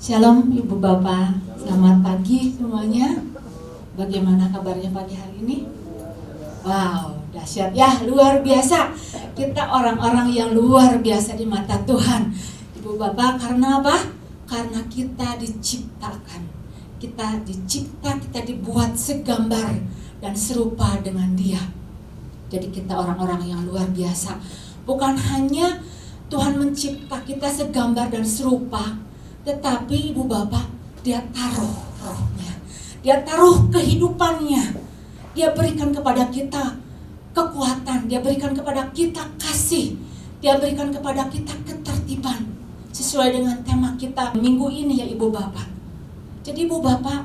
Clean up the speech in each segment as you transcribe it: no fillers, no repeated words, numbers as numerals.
Shalom Ibu Bapak, selamat pagi semuanya. Bagaimana kabarnya pagi hari ini? Wow, dahsyat ya, luar biasa. Kita orang-orang yang luar biasa di mata Tuhan. Ibu Bapak, karena apa? Karena kita diciptakan. Kita dibuat segambar dan serupa dengan Dia. Jadi kita orang-orang yang luar biasa. Bukan hanya Tuhan mencipta kita segambar dan serupa, tetapi Ibu Bapak, Dia taruh rohnya, Dia taruh kehidupannya, Dia berikan kepada kita kekuatan, Dia berikan kepada kita kasih, Dia berikan kepada kita ketertiban, sesuai dengan tema kita minggu ini ya Ibu Bapak. Jadi Ibu Bapak,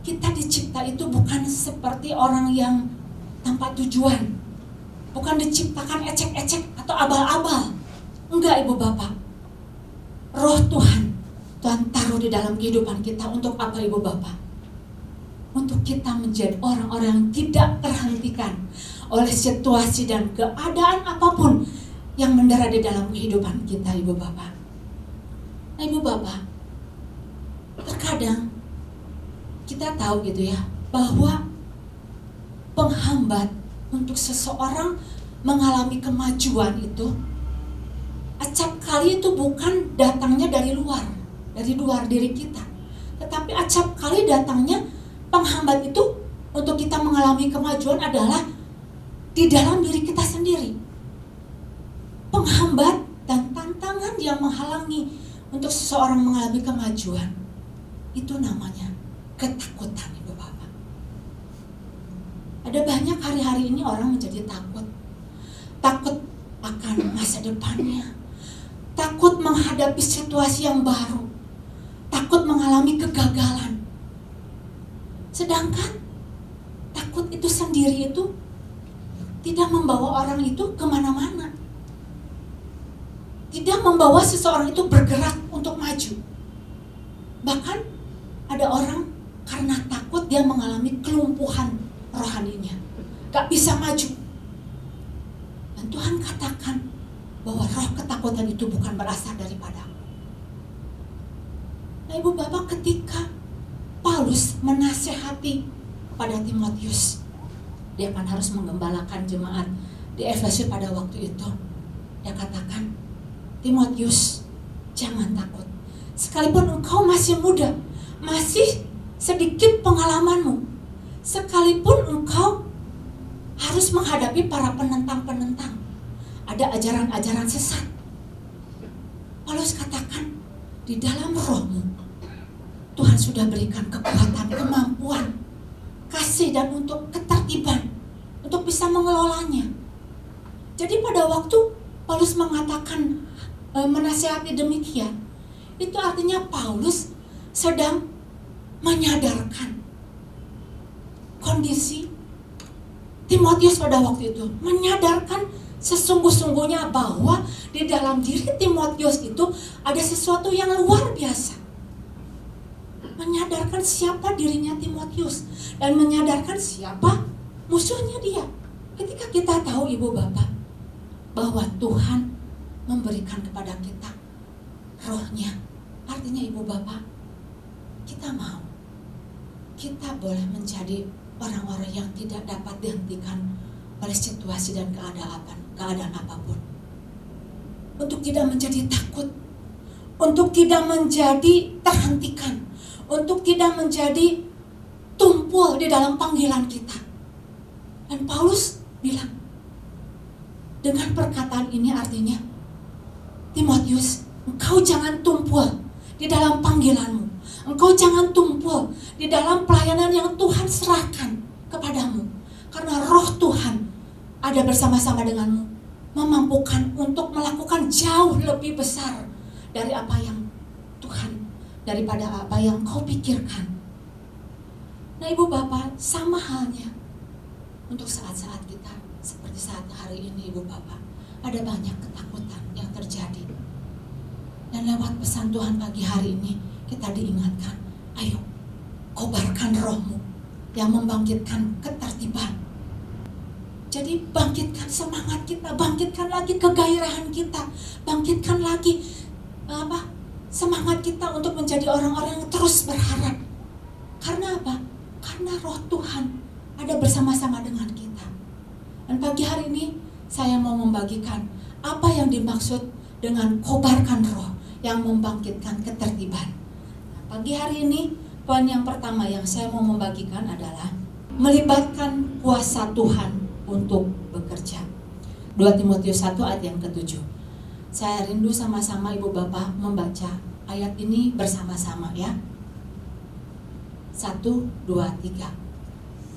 kita dicipta itu bukan seperti orang yang tanpa tujuan, bukan diciptakan ecek-ecek atau abal-abal. Enggak Ibu Bapak, roh Tuhan taruh di dalam kehidupan kita untuk apa Ibu Bapak? Untuk kita menjadi orang-orang yang tidak terhentikan oleh situasi dan keadaan apapun yang mendera di dalam kehidupan kita Ibu Bapak. Nah Ibu Bapak, terkadang kita tahu gitu ya, bahwa penghambat untuk seseorang mengalami kemajuan itu acap kali itu bukan datangnya dari luar diri kita, tetapi acap kali datangnya penghambat itu untuk kita mengalami kemajuan adalah di dalam diri kita sendiri. Penghambat dan tantangan yang menghalangi untuk seseorang mengalami kemajuan itu namanya ketakutan Ibu Bapak. Ada banyak hari-hari ini orang menjadi takut akan masa depannya, takut menghadapi situasi yang baru, takut mengalami kegagalan. Sedangkan takut itu sendiri itu tidak membawa orang itu kemana-mana, tidak membawa seseorang itu bergerak untuk maju. Bahkan ada orang karena takut dia mengalami kelumpuhan rohaninya, gak bisa maju. Dan Tuhan katakan bahwa roh ketakutan itu bukan berasal daripada. Nah Ibu Bapak, ketika Paulus menasehati pada Timotius, dia kan harus menggembalakan jemaat di Efesus pada waktu itu. Dia katakan, Timotius, jangan takut. Sekalipun engkau masih muda, masih sedikit pengalamanmu, sekalipun engkau harus menghadapi para penentang-penentang, ada ajaran-ajaran sesat, Paulus katakan, di dalam rohmu Tuhan sudah berikan kekuatan, kemampuan, kasih dan untuk ketertiban untuk bisa mengelolanya. Jadi pada waktu Paulus mengatakan menasihati demikian, itu artinya Paulus sedang menyadarkan kondisi Timotius pada waktu itu, menyadarkan sesungguh-sungguhnya bahwa di dalam diri Timotius itu ada sesuatu yang luar biasa. Menyadarkan siapa dirinya Timotius dan menyadarkan siapa musuhnya dia. Ketika kita tahu Ibu Bapak bahwa Tuhan memberikan kepada kita rohnya, artinya Ibu Bapak, kita kita boleh menjadi orang-orang yang tidak dapat dihentikan oleh situasi dan keadaan apapun. Untuk tidak menjadi takut, untuk tidak menjadi terhentikan, untuk tidak menjadi tumpul di dalam panggilan kita. Dan Paulus bilang, dengan perkataan ini artinya, Timotius, engkau jangan tumpul di dalam panggilanmu, engkau jangan tumpul di dalam pelayanan yang Tuhan serahkan kepadamu, karena roh Tuhan ada bersama-sama denganmu, memampukan untuk melakukan jauh lebih besar dari apa yang Tuhan, daripada apa yang kau pikirkan. Nah Ibu Bapak, sama halnya untuk saat-saat kita seperti saat hari ini Ibu Bapak, ada banyak ketakutan yang terjadi. Dan lewat pesan Tuhan pagi hari ini kita diingatkan, ayo kobarkan rohmu yang membangkitkan ketertiban. Jadi bangkitkan semangat kita, bangkitkan lagi kegairahan kita, bangkitkan lagi semangat kita untuk menjadi orang-orang yang terus berharap. Karena apa? Karena roh Tuhan ada bersama-sama dengan kita. Dan pagi hari ini saya mau membagikan apa yang dimaksud dengan kobarkan roh yang membangkitkan ketertiban. Nah, pagi hari ini poin yang pertama yang saya mau membagikan adalah melibatkan kuasa Tuhan untuk bekerja. 2 Timotius 1 ayat yang ke-7. Saya rindu sama-sama Ibu Bapak membaca ayat ini bersama-sama ya. 1, 2, 3.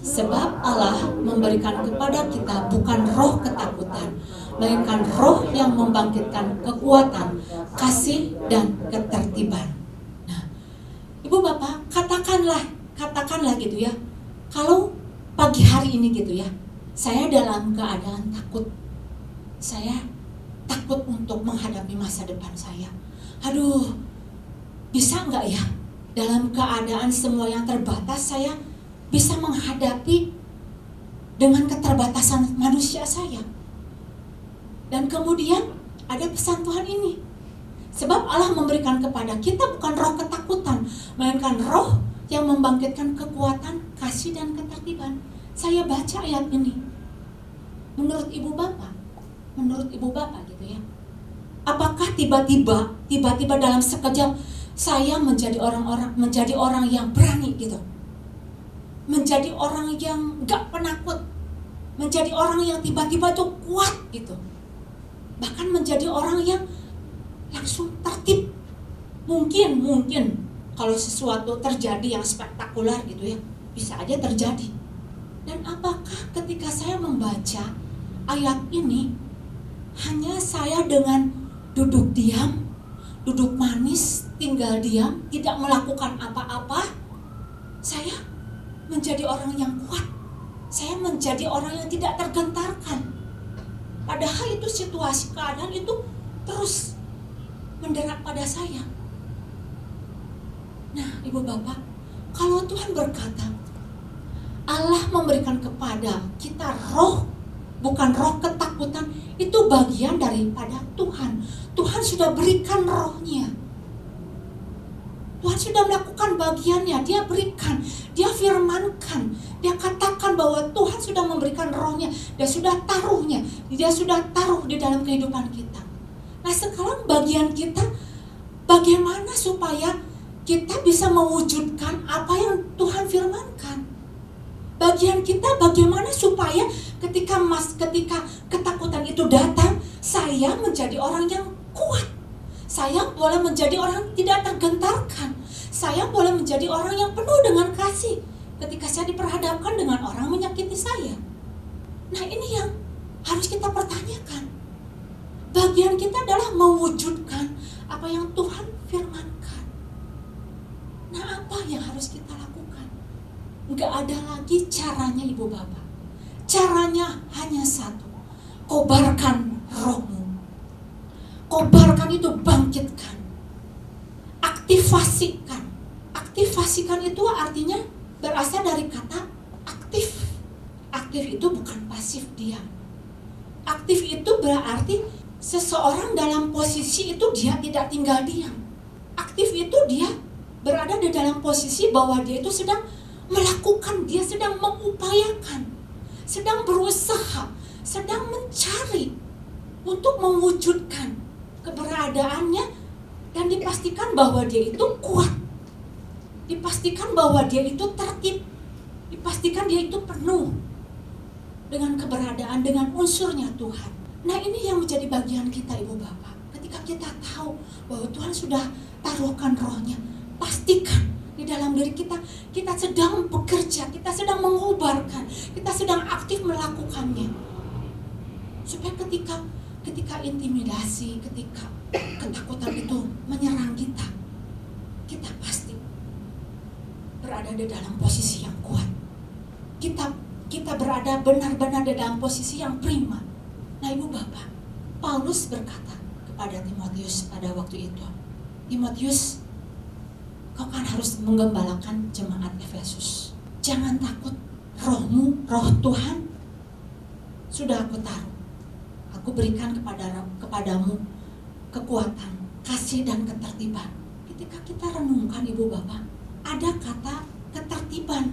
Sebab Allah memberikan kepada kita bukan roh ketakutan, melainkan roh yang membangkitkan kekuatan, kasih, dan ketertiban. Nah, Ibu Bapak, katakanlah gitu ya. Kalau pagi hari ini gitu ya, saya dalam keadaan takut. Saya takut untuk menghadapi masa depan saya. Aduh, bisa nggak ya? Dalam keadaan semua yang terbatas, saya bisa menghadapi dengan keterbatasan manusia saya. Dan kemudian ada pesan Tuhan ini. Sebab Allah memberikan kepada kita bukan roh ketakutan, melainkan roh yang membangkitkan kekuatan, kasih, dan ketertiban. Saya baca ayat ini. Menurut Ibu Bapak gitu ya. Apakah tiba-tiba dalam sekejap saya menjadi orang yang berani gitu? Menjadi orang yang gak penakut, menjadi orang yang tiba-tiba tuh kuat gitu, bahkan menjadi orang yang langsung tertib. Mungkin kalau sesuatu terjadi yang spektakuler gitu ya, bisa aja terjadi. Dan apakah ketika saya membaca ayat ini, hanya saya dengan duduk diam, duduk manis, tinggal diam, tidak melakukan apa-apa, saya menjadi orang yang kuat, saya menjadi orang yang tidak tergentarkan. Padahal itu situasi keadaan itu terus menderak pada saya. Nah, Ibu Bapak, kalau Tuhan berkata Allah memberikan kepada kita roh, bukan roh ketakutan, itu bagian daripada Tuhan. Tuhan sudah berikan rohnya. Tuhan sudah melakukan bagiannya, Dia berikan, Dia firmankan, Dia katakan bahwa Tuhan sudah memberikan rohnya, Dia sudah taruhnya, Dia sudah taruh di dalam kehidupan kita. Nah, sekarang bagian kita, bagaimana supaya kita bisa mewujudkan apa yang Tuhan firmankan? Bagian kita bagaimana supaya ketika ketakutan itu datang, saya menjadi orang yang kuat. Saya boleh menjadi orang yang tidak tergentarkan. Saya boleh menjadi orang yang penuh dengan kasih ketika saya diperhadapkan dengan orang menyakiti saya. Nah, ini yang harus kita pertanyakan. Bagian kita adalah mewujudkan apa yang Tuhan firmankan. Nah, apa yang harus kita lakukan? Enggak ada lagi caranya, Ibu Bapak. Caranya hanya satu. Kobarkan rohmu. Kobarkan itu bangkitkan. Aktivasikan. Aktivasikan itu artinya berasal dari kata aktif. Aktif itu bukan pasif diam. Aktif itu berarti seseorang dalam posisi itu dia tidak tinggal diam. Aktif itu dia berada di dalam posisi bahwa dia itu sedang melakukan, dia sedang mengupayakan, sedang berusaha, sedang mencari untuk mewujudkan keberadaannya, dan dipastikan bahwa dia itu kuat, dipastikan bahwa dia itu tertib, dipastikan dia itu penuh dengan keberadaan, dengan unsurnya Tuhan. Nah, ini yang menjadi bagian kita, Ibu Bapak. Ketika kita tahu bahwa Tuhan sudah taruhkan rohnya, pastikan di dalam diri kita, kita sedang bekerja, kita sedang mengubarkan, kita sedang aktif melakukannya. Supaya ketika intimidasi, ketika ketakutan itu menyerang kita, kita pasti berada di dalam posisi yang kuat. Kita berada benar-benar di dalam posisi yang prima. Nah, Ibu Bapak, Paulus berkata kepada Timotius pada waktu itu, Timotius, kau kan harus menggembalakan jemaat Efesus. Jangan takut, rohmu, roh Tuhan sudah aku taruh. Aku berikan kepadamu kekuatan, kasih, dan ketertiban. ketika kita renungkan Ibu Bapak, ada kata ketertiban,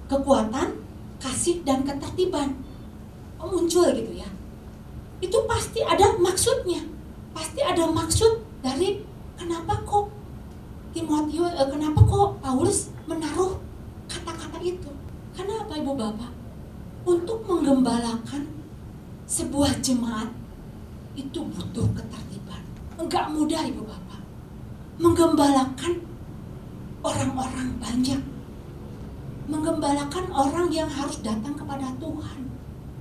kekuatan, kasih dan ketertiban muncul gitu ya. Itu pasti ada maksudnya, pasti ada maksud dari kenapa kok Paulus menaruh kata-kata itu. Karena apa Ibu Bapak? Untuk menggembalakan sebuah jemaat itu butuh ketertiban. Enggak mudah Ibu Bapak. Menggembalakan orang-orang banyak, menggembalakan orang yang harus datang kepada Tuhan,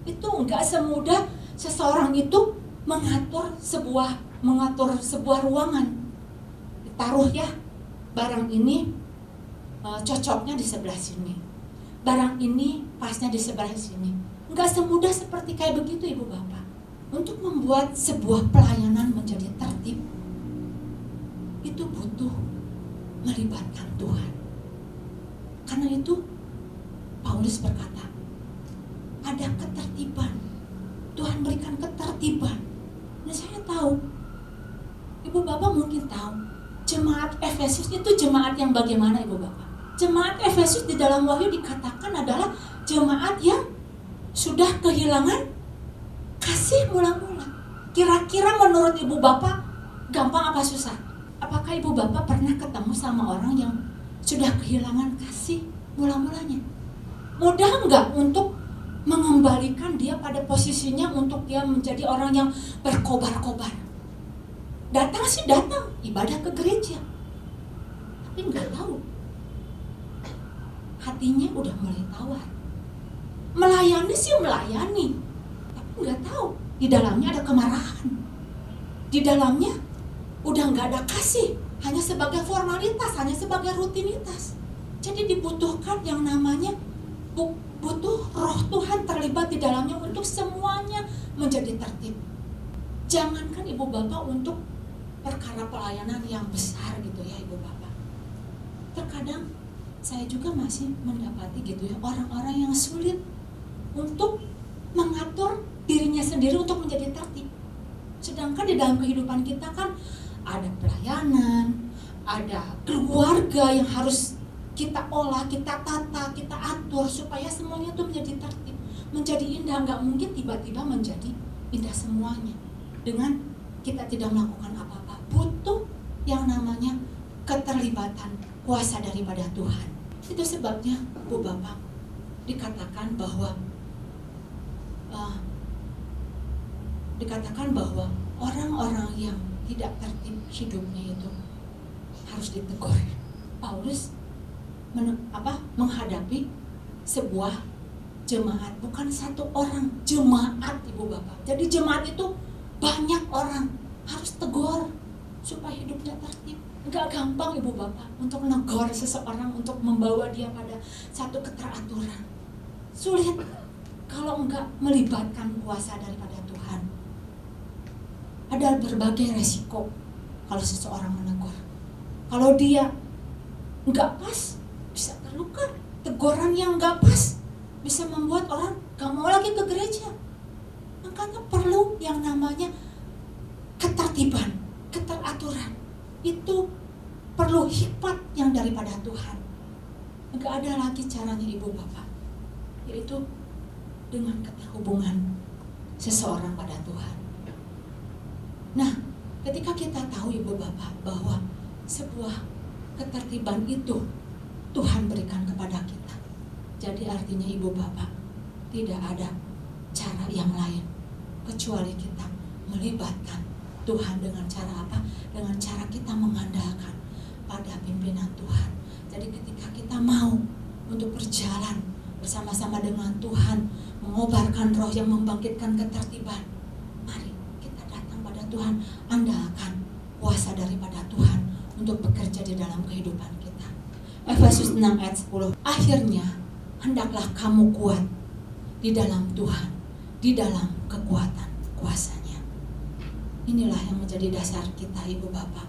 itu enggak semudah seseorang itu mengatur sebuah ruangan. Taruh ya, barang ini cocoknya di sebelah sini, barang ini pasnya di sebelah sini. Enggak semudah seperti kayak begitu Ibu Bapak. Untuk membuat sebuah pelayanan menjadi tertib, itu butuh melibatkan Tuhan. Karena itu Paulus berkata, ada ketertiban. Tuhan berikan ketertiban. Nah saya tahu, Ibu Bapak mungkin tahu, jemaat Efesus itu jemaat yang bagaimana Ibu Bapak? Jemaat Efesus di dalam Wahyu dikatakan adalah jemaat yang sudah kehilangan kasih mula-mula. Kira-kira menurut Ibu Bapak gampang apa susah? Apakah Ibu Bapak pernah ketemu sama orang yang sudah kehilangan kasih mula-mulanya? Mudah enggak untuk mengembalikan dia pada posisinya untuk dia menjadi orang yang berkobar-kobar? Datang sih datang, ibadah ke gereja, tapi enggak tahu hatinya udah mulai tawar. Melayani sih melayani, tapi enggak tahu di dalamnya ada kemarahan, di dalamnya udah enggak ada kasih, hanya sebagai formalitas, hanya sebagai rutinitas. Jadi dibutuhkan yang namanya butuh roh Tuhan terlibat di dalamnya untuk semuanya menjadi tertib. Jangankan Ibu Bapak untuk perkara pelayanan yang besar gitu ya Ibu Bapak. Terkadang saya juga masih mendapati gitu ya, orang-orang yang sulit untuk mengatur dirinya sendiri untuk menjadi tertib. Sedangkan di dalam kehidupan kita kan ada pelayanan, ada keluarga yang harus kita olah, kita tata, kita atur supaya semuanya itu menjadi tertib, menjadi indah. Nggak mungkin tiba-tiba menjadi indah semuanya dengan kita tidak melakukan apa-apa. Butuh yang namanya keterlibatan kuasa daripada Tuhan. Itu sebabnya Bu Bapak dikatakan bahwa orang-orang yang tidak tertib hidupnya itu harus ditegur. Paulus menghadapi sebuah jemaat, bukan satu orang, jemaat Ibu Bapak. Jadi jemaat itu banyak orang, harus tegur supaya hidupnya tertib. Enggak gampang Ibu Bapak untuk menegur seseorang, untuk membawa dia pada satu keteraturan. Sulit kalau enggak melibatkan kuasa daripada Tuhan. Ada berbagai resiko kalau seseorang menegur. Kalau dia enggak pas, bisa terluka. Teguran yang enggak pas bisa membuat orang gak mau lagi ke gereja. Makanya perlu yang namanya ketertiban, keteraturan. Itu perlu hikmat yang daripada Tuhan. Enggak ada lagi caranya Ibu Bapak, yaitu dengan keterhubungan seseorang pada Tuhan. Nah, ketika kita tahu Ibu Bapak bahwa sebuah ketertiban itu Tuhan berikan kepada kita, jadi artinya Ibu Bapak tidak ada cara yang lain kecuali kita melibatkan Tuhan. Dengan cara apa? Dengan cara kita mengandalkan pada pimpinan Tuhan. Jadi ketika kita mau untuk berjalan bersama-sama dengan Tuhan, mengobarkan roh yang membangkitkan ketertiban, mari kita datang pada Tuhan, andalkan kuasa daripada Tuhan untuk bekerja di dalam kehidupan kita. Efesus 6 ayat 10. Akhirnya hendaklah kamu kuat di dalam Tuhan, di dalam kekuatan kuasa-Nya. Inilah yang menjadi dasar kita Ibu Bapak.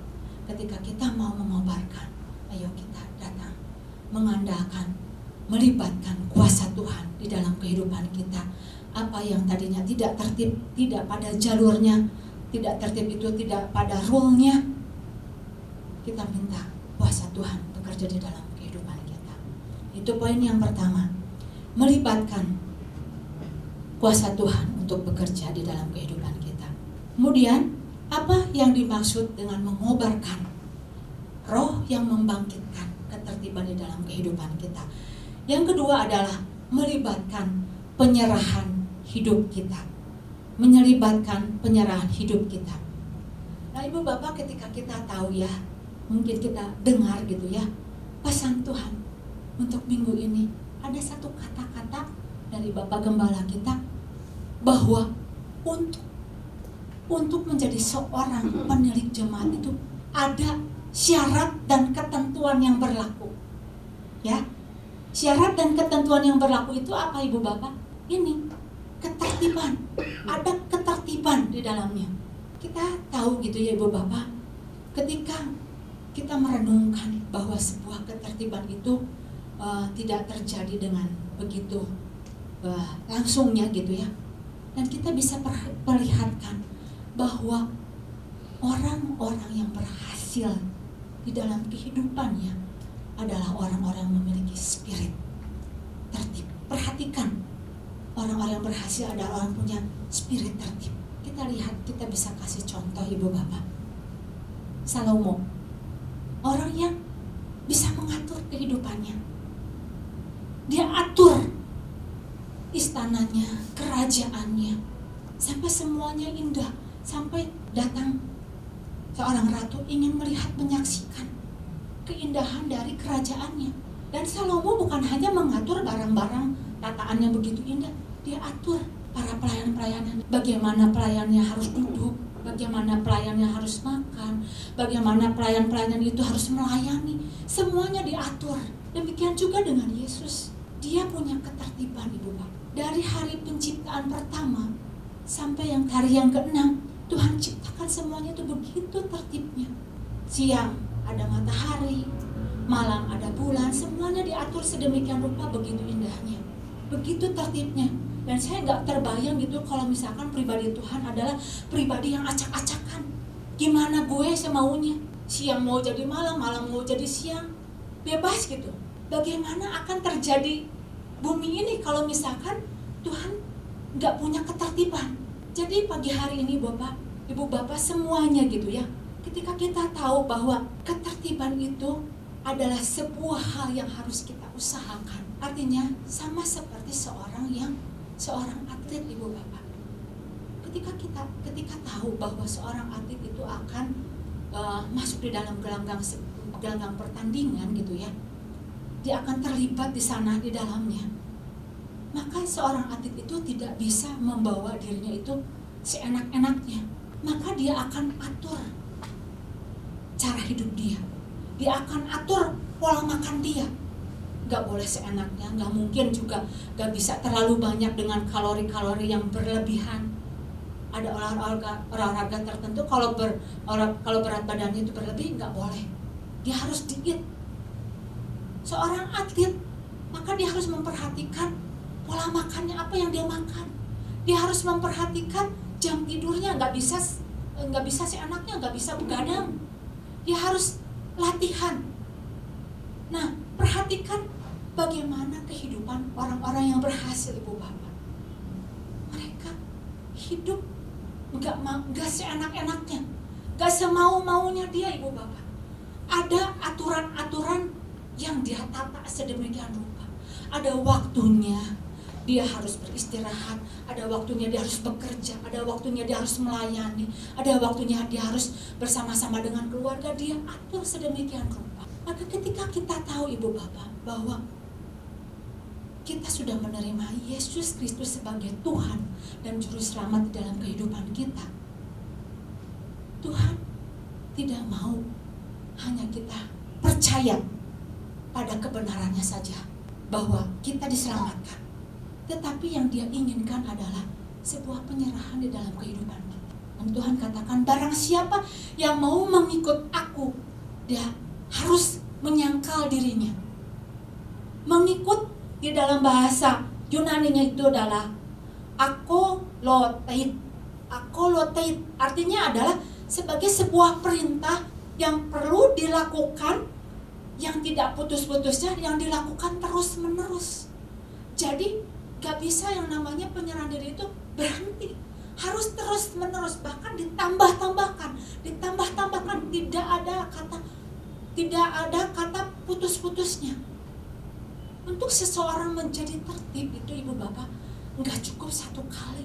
Ketika kita mau mengobarkan, ayo kita datang mengandalkan, melibatkan kuasa Tuhan di dalam kehidupan kita. Apa yang tadinya tidak tertib, tidak pada jalurnya, tidak tertib itu tidak pada rule-nya, kita minta Tuhan bekerja di dalam kehidupan kita. Itu poin yang pertama, melibatkan kuasa Tuhan untuk bekerja di dalam kehidupan kita. Kemudian, apa yang dimaksud dengan mengobarkan roh yang membangkitkan ketertiban di dalam kehidupan kita? Yang kedua adalah melibatkan penyerahan hidup kita. Menyelibatkan penyerahan hidup kita. Nah, Ibu Bapak, ketika kita tahu ya, mungkin kita dengar gitu ya, pesan Tuhan untuk minggu ini, ada satu kata-kata dari Bapak Gembala kita bahwa untuk menjadi seorang penilik jemaat itu ada syarat dan ketentuan yang berlaku. Ya. Syarat dan ketentuan yang berlaku itu apa, Ibu Bapak? Ini ketertiban. Ada ketertiban di dalamnya. Kita tahu gitu ya, Ibu Bapak, ketika kita merenungkan bahwa sebuah ketertiban itu tidak terjadi dengan begitu langsungnya gitu ya. Dan kita bisa perlihatkan bahwa orang-orang yang berhasil di dalam kehidupannya adalah orang-orang yang memiliki spirit tertib. Perhatikan, orang-orang yang berhasil adalah orang punya spirit tertib. Kita lihat, kita bisa kasih contoh, Ibu Bapak. Salomo, orang yang bisa mengatur kehidupannya. Dia atur istananya, kerajaannya, sampai semuanya indah, sampai datang seorang ratu ingin melihat, menyaksikan keindahan dari kerajaannya. Dan Salomo bukan hanya mengatur barang-barang tataannya begitu indah, dia atur para pelayan-pelayannya, bagaimana pelayannya harus duduk, bagaimana pelayannya harus makan, bagaimana pelayan-pelayan itu harus melayani, semuanya diatur. Demikian juga dengan Yesus, dia punya ketertiban, Ibu Bapak. Dari hari penciptaan pertama sampai yang hari yang ke-6, Tuhan ciptakan semuanya itu begitu tertibnya. Siang ada matahari, malam ada bulan, semuanya diatur sedemikian rupa, begitu indahnya, begitu tertibnya. Dan saya nggak terbayang gitu kalau misalkan pribadi Tuhan adalah pribadi yang acak-acakan. Gimana gue semaunya, siang mau jadi malam, malam mau jadi siang, bebas gitu. Bagaimana akan terjadi bumi ini kalau misalkan Tuhan nggak punya ketertiban? Jadi pagi hari ini Bapak, Ibu Bapak semuanya gitu ya, ketika kita tahu bahwa ketertiban itu adalah sebuah hal yang harus kita usahakan. Artinya sama seperti seorang atlet, Ibu Bapak. Ketika tahu bahwa seorang atlet itu akan masuk di dalam gelanggang pertandingan gitu ya, dia akan terlibat di sana di dalamnya. Maka seorang atlet itu tidak bisa membawa dirinya itu seenak-enaknya. Maka dia akan atur cara hidup dia. Dia akan atur pola makan dia. Gak boleh seenaknya, gak mungkin juga, gak bisa terlalu banyak dengan kalori-kalori yang berlebihan. Ada olahraga tertentu kalau berat badannya itu berlebih, gak boleh. Dia harus diet. Seorang atlet, maka dia harus memperhatikan pola makannya, apa yang dia makan. Dia harus memperhatikan jam tidurnya, gak bisa seenaknya, gak bisa begadang. Dia harus latihan. Nah, perhatikan bagaimana kehidupan orang-orang yang berhasil, Ibu Bapak. Mereka hidup gak seenak-enaknya, gak semau-maunya dia, Ibu Bapak. Ada aturan-aturan yang dia tata sedemikian rupa. Ada waktunya dia harus beristirahat, ada waktunya dia harus bekerja, ada waktunya dia harus melayani, ada waktunya dia harus bersama-sama dengan keluarga, dia atur sedemikian rupa. Maka ketika kita tahu, Ibu Bapak, bahwa kita sudah menerima Yesus Kristus sebagai Tuhan dan Juru Selamat di dalam kehidupan kita, Tuhan tidak mau hanya kita percaya pada kebenarannya saja bahwa kita diselamatkan, tetapi yang Dia inginkan adalah sebuah penyerahan di dalam kehidupan kita. Dan Tuhan katakan, barang siapa yang mau mengikut aku, dia harus menyangkal dirinya. Mengikut di dalam bahasa Yunaninya itu adalah akoloteid. Akoloteid artinya adalah sebagai sebuah perintah yang perlu dilakukan yang tidak putus-putusnya, yang dilakukan terus-menerus. Jadi gak bisa yang namanya penyerahan diri itu berhenti, harus terus-menerus, bahkan ditambah-tambahkan, tidak ada kata putus-putusnya. Untuk seseorang menjadi tertib itu Ibu Bapak gak cukup satu kali,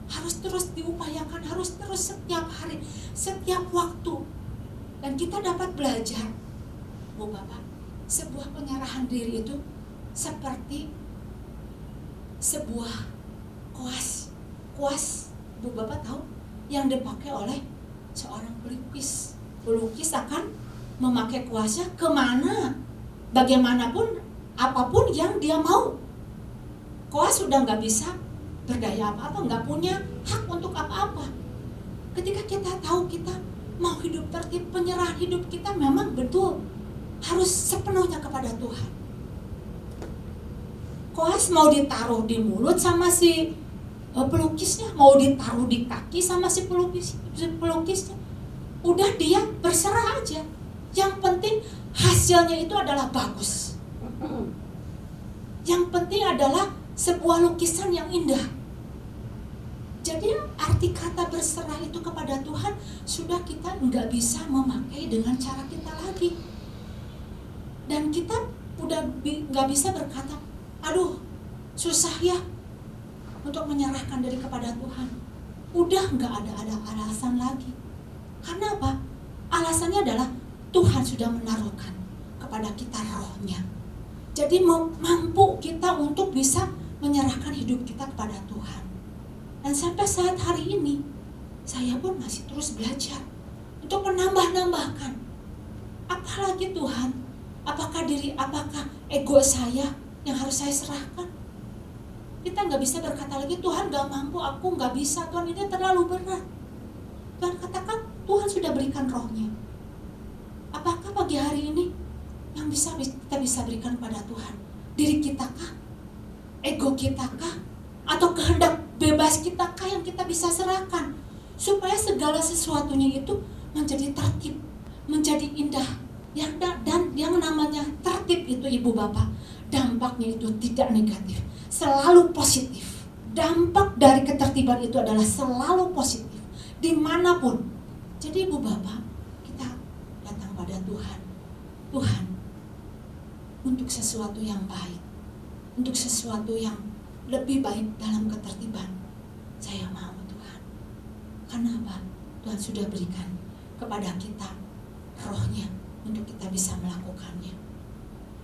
harus terus diupayakan, harus terus setiap hari, setiap waktu. Dan kita dapat belajar, Bu Bapak, sebuah penyerahan diri itu seperti sebuah kuas, Bu Bapak tahu, yang dipakai oleh seorang pelukis. Pelukis akan memakai kuasnya kemana, bagaimanapun, apapun yang dia mau. Kuas sudah nggak bisa berdaya apa-apa, nggak punya hak untuk apa-apa. Ketika kita tahu kita mau hidup tertib, penyerahan hidup kita memang betul harus sepenuhnya kepada Tuhan. Koas mau ditaruh di mulut sama si pelukisnya, mau ditaruh di kaki sama si pelukisnya, udah dia berserah aja. Yang penting hasilnya itu adalah bagus. Yang penting adalah sebuah lukisan yang indah. Jadi arti kata berserah itu kepada Tuhan sudah kita nggak bisa memakai dengan cara kita lagi. Dan kita udah nggak bisa berkata, aduh susah ya untuk menyerahkan diri kepada Tuhan. Udah nggak ada alasan lagi. Karena apa? Alasannya adalah Tuhan sudah menaruhkan kepada kita rohnya. Jadi mampu kita untuk bisa menyerahkan hidup kita kepada Tuhan. Dan sampai saat hari ini saya pun masih terus belajar untuk menambah-nambahkan. Apalagi Tuhan, apakah ego saya yang harus saya serahkan? Kita nggak bisa berkata lagi, Tuhan nggak mampu, aku nggak bisa, Tuhan ini terlalu berat. Tuhan katakan, Tuhan sudah berikan rohnya. Apakah pagi hari ini yang kita bisa berikan kepada Tuhan? Diri kita kah? Ego kita kah? Atau kehendak bebas kita kah yang kita bisa serahkan? Supaya segala sesuatunya itu menjadi tertib, menjadi indah. Dan yang namanya tertib itu Ibu Bapak, dampaknya itu tidak negatif, selalu positif. Dampak dari ketertiban itu adalah selalu positif, dimanapun. Jadi Ibu Bapak, kita datang pada Tuhan. Tuhan, untuk sesuatu yang baik, untuk sesuatu yang lebih baik dalam ketertiban, saya mau Tuhan. Karena apa? Tuhan sudah berikan kepada kita rohnya untuk kita bisa melakukannya.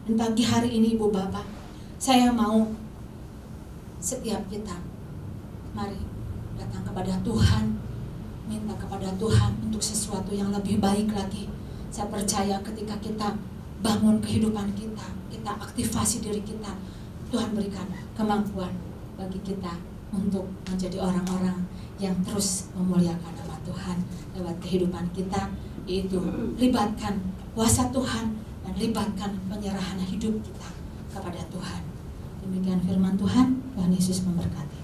Dan pagi hari ini Ibu Bapak, saya mau setiap kita, mari datang kepada Tuhan, minta kepada Tuhan untuk sesuatu yang lebih baik lagi. Saya percaya ketika kita bangun kehidupan kita, kita aktifasi diri kita, Tuhan berikan kemampuan bagi kita untuk menjadi orang-orang yang terus memuliakan nama Tuhan lewat kehidupan kita, yaitu libatkan kuasa Tuhan dan libatkan penyerahan hidup kita kepada Tuhan. Demikian firman Tuhan. Tuhan Yesus memberkati.